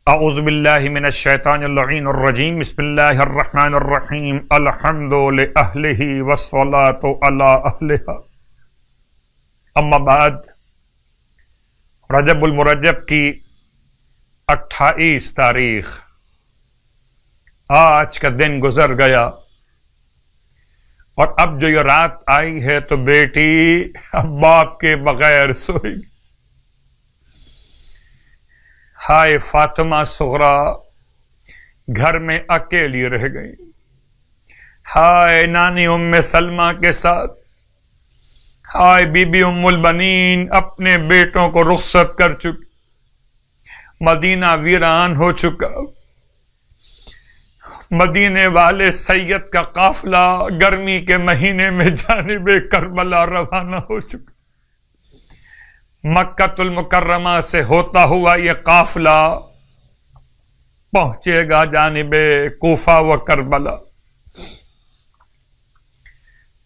اعوذ باللہ من الشیطان اللعین الرجیم بسم اللہ الرحمن الرحیم الحمد لأہلہ والصلاة علی اہلہا اما بعد رجب المرجب کی 28 تاریخ آج کا دن گزر گیا اور اب جو یہ رات آئی ہے تو بیٹی اب باپ کے بغیر سوئی گی۔ ہائے فاطمہ صغرا گھر میں اکیلی رہ گئی، ہائے نانی ام سلمہ کے ساتھ، ہائے بی بی ام البنین اپنے بیٹوں کو رخصت کر چکی، مدینہ ویران ہو چکا، مدینے والے سید کا قافلہ گرمی کے مہینے میں جانب کربلا روانہ ہو چکا، مکہ المکرمہ سے ہوتا ہوا یہ قافلہ پہنچے گا جانب کوفہ و کربلا۔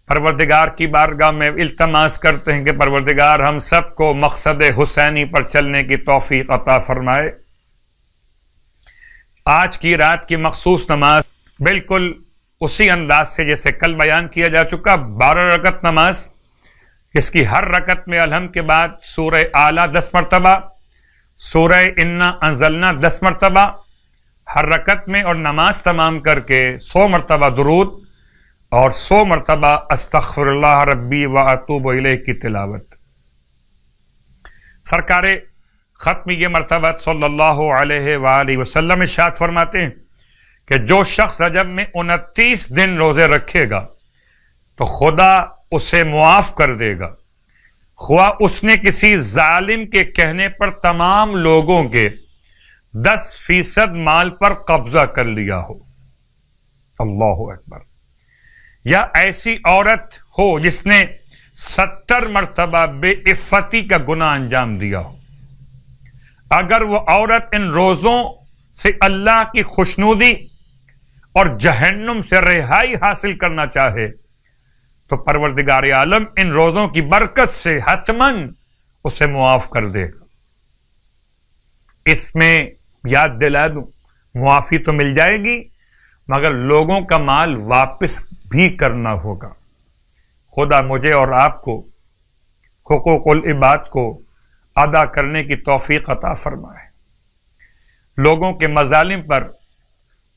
پروردگار کی بارگاہ میں التماس کرتے ہیں کہ پروردگار ہم سب کو مقصد حسینی پر چلنے کی توفیق عطا فرمائے۔ آج کی رات کی مخصوص نماز بالکل اسی انداز سے جیسے کل بیان کیا جا چکا، 12 رکعت نماز، اس کی ہر رکعت میں الحمد کے بعد سورہ اعلیٰ 10 مرتبہ، سورہ انا انزلنا 10 مرتبہ ہر رکعت میں، اور نماز تمام کر کے 100 مرتبہ درود اور 100 مرتبہ استغفر اللہ ربی و اتوب الیہ کی تلاوت۔ سرکار ختمی مرتبہ صلی اللہ علیہ وآلہ وسلم ارشاد فرماتے ہیں کہ جو شخص رجب میں 29 دن روزے رکھے گا تو خدا اسے معاف کر دے گا، خواہ اس نے کسی ظالم کے کہنے پر تمام لوگوں کے 10% مال پر قبضہ کر لیا ہو۔ اللہ اکبر۔ یا ایسی عورت ہو جس نے 70 مرتبہ بے عفتی کا گناہ انجام دیا ہو، اگر وہ عورت ان روزوں سے اللہ کی خوشنودی اور جہنم سے رہائی حاصل کرنا چاہے تو پروردگار عالم ان روزوں کی برکت سے حتماً اسے معاف کر دے گا۔ اس میں یاد دلا دوں، معافی تو مل جائے گی مگر لوگوں کا مال واپس بھی کرنا ہوگا۔ خدا مجھے اور آپ کو حقوق العباد کو ادا کرنے کی توفیق عطا فرمائے، لوگوں کے مظالم پر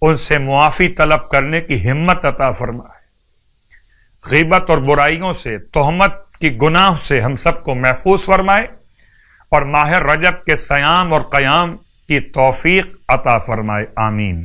ان سے معافی طلب کرنے کی ہمت عطا فرمائے، غیبت اور برائیوں سے، تہمت کی گناہ سے ہم سب کو محفوظ فرمائے، اور ماہ رجب کے صیام اور قیام کی توفیق عطا فرمائے، آمین۔